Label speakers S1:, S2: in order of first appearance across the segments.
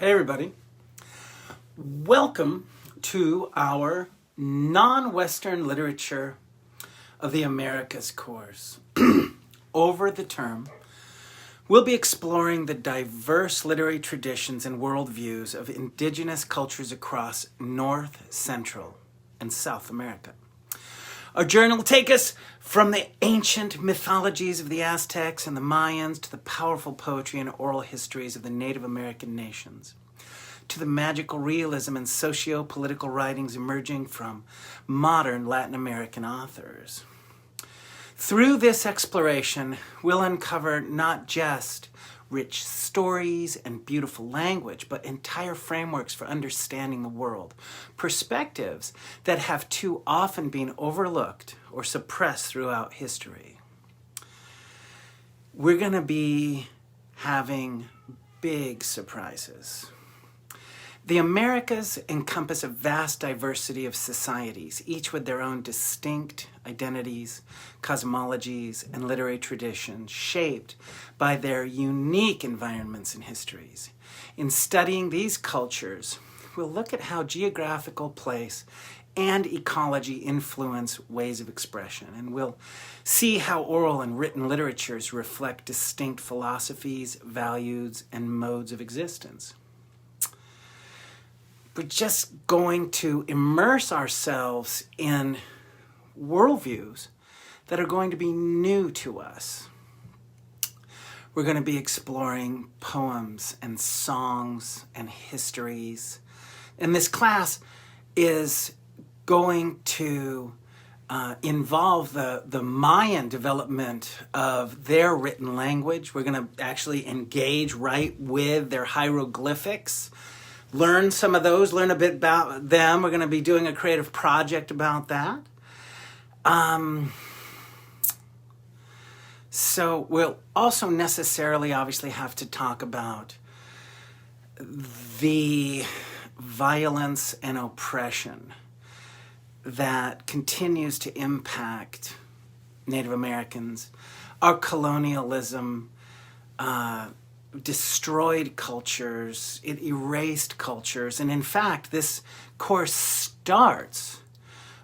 S1: Hey everybody, welcome to our non-Western literature of the Americas course. Over the term, we'll be exploring the diverse literary traditions and worldviews of indigenous cultures across North, Central, and South America. Our journey will take us from the ancient mythologies of the Aztecs and the Mayans to the powerful poetry and oral histories of the Native American nations, to the magical realism and socio-political writings emerging from modern Latin American authors. Through this exploration, we'll uncover not just rich stories and beautiful language, but entire frameworks for understanding the world, perspectives that have too often been overlooked or suppressed throughout history. We're going to be having big surprises. The Americas encompass a vast diversity of societies, each with their own distinct identities, cosmologies, and literary traditions shaped by their unique environments and histories. In studying these cultures, we'll look at how geographical place and ecology influence ways of expression, and we'll see how oral and written literatures reflect distinct philosophies, values, and modes of existence. We're just going to immerse ourselves in worldviews that are going to be new to us. We're going to be exploring poems and songs and histories. And this class is going to involve the Mayan development of their written language. We're going to actually engage right with their hieroglyphics, learn some of those, learn a bit about them. We're going to be doing a creative project about that. So we'll also necessarily obviously have to talk about the violence and oppression that continues to impact Native Americans, our colonialism, destroyed cultures, it erased cultures. And in fact, this course starts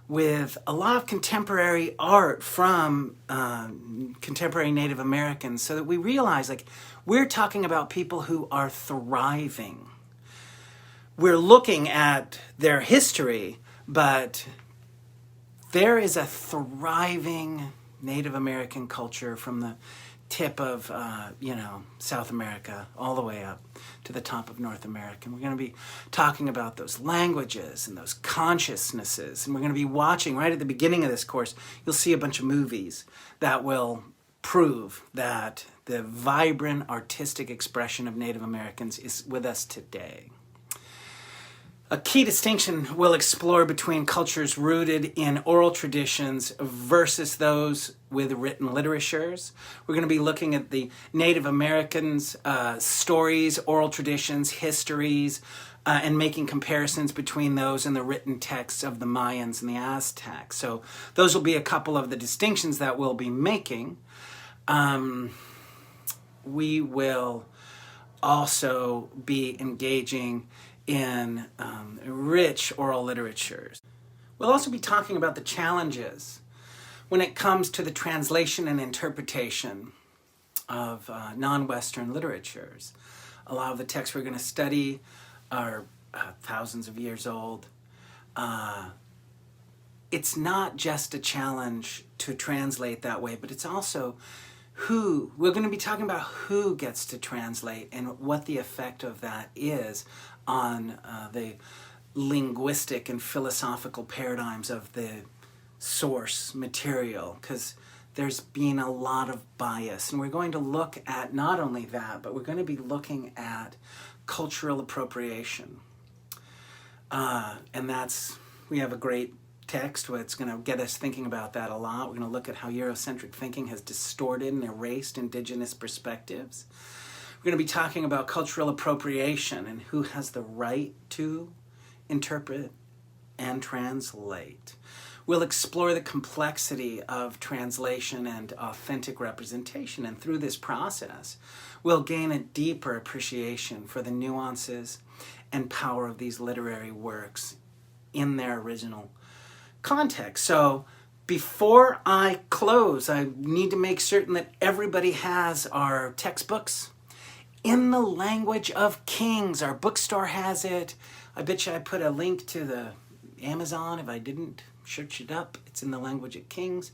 S1: with a lot of contemporary art from contemporary Native Americans, so that we realize, like, we're talking about people who are thriving. We're looking at their history, but there is a thriving Native American culture from the tip of, South America all the way up to the top of North America. And we're going to be talking about those languages and those consciousnesses. And we're going to be watching, right at the beginning of this course, you'll see a bunch of movies that will prove that the vibrant artistic expression of Native Americans is with us today. A key distinction we'll explore between cultures rooted in oral traditions versus those with written literatures. We're going to be looking at the Native Americans' stories, oral traditions, histories, and making comparisons between those and the written texts of the Mayans and the Aztecs. So those will be a couple of the distinctions that we'll be making. We will also be engaging in rich oral literatures. We'll also be talking about the challenges when it comes to the translation and interpretation of non-Western literatures. A lot of the texts we're going to study are thousands of years old. It's not just a challenge to translate that way, but it's also we're going to be talking about who gets to translate and what the effect of that is on the linguistic and philosophical paradigms of the source material, because there's been a lot of bias. And we're going to look at not only that, but we're going to be looking at cultural appropriation. And we have a great text that's going to get us thinking about that a lot. We're going to look at how Eurocentric thinking has distorted and erased indigenous perspectives. We're going to be talking about cultural appropriation and who has the right to interpret and translate. We'll explore the complexity of translation and authentic representation, and through this process, will gain a deeper appreciation for the nuances and power of these literary works in their original context. So before I close, I need to make certain that everybody has our textbooks in the language of kings. Our bookstore has it. I bet you I put a link to the Amazon. If I didn't, search it up. It's in the language of kings.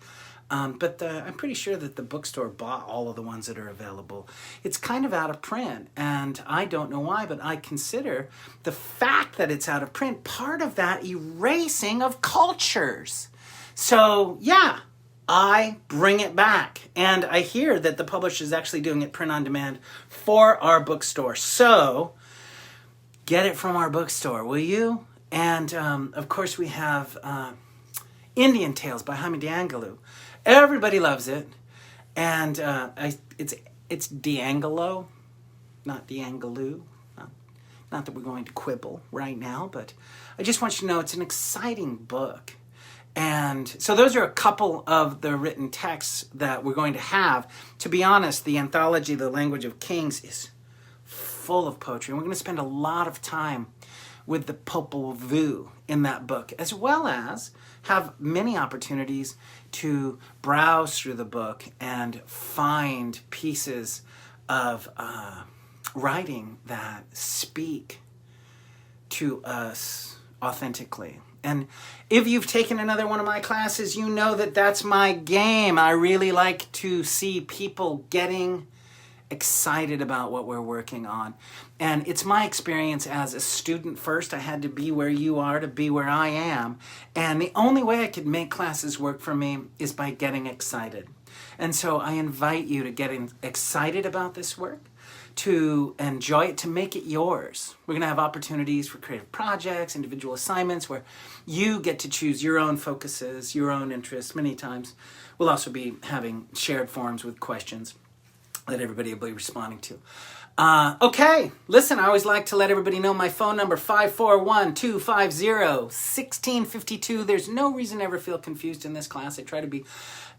S1: But I'm pretty sure that the bookstore bought all of the ones that are available. It's kind of out of print, and I don't know why, but I consider the fact that it's out of print part of that erasing of cultures. So, yeah, I bring it back. And I hear that the publisher is actually doing it print on demand for our bookstore. So, get it from our bookstore, will you? And, of course, we have Indian Tales by Jaime D'Angelo. Everybody loves it. And it's D'Angelo, not D'Angelo. Not that we're going to quibble right now, but I just want you to know it's an exciting book. And so those are a couple of the written texts that we're going to have. To be honest, the anthology, The Language of Kings, is full of poetry. And we're going to spend a lot of time with the Popol Vuh in that book, as well as have many opportunities to browse through the book and find pieces of writing that speak to us authentically. And if you've taken another one of my classes, you know that that's my game. I really like to see people getting excited about what we're working on. And it's my experience as a student first. I had to be where you are to be where I am. And the only way I could make classes work for me is by getting excited. And so I invite you to get excited about this work, to enjoy it, to make it yours. We're going to have opportunities for creative projects, individual assignments, where you get to choose your own focuses, your own interests. Many times we'll also be having shared forums with questions that everybody will be responding to. Okay, listen, I always like to let everybody know my phone number, 541-250-1652. There's no reason to ever feel confused in this class. I try to be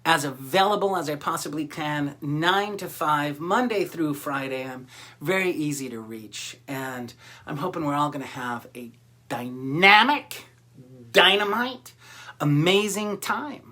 S1: as available as I possibly can, 9 to 5, Monday through Friday. I'm very easy to reach, and I'm hoping we're all going to have a dynamite, amazing time.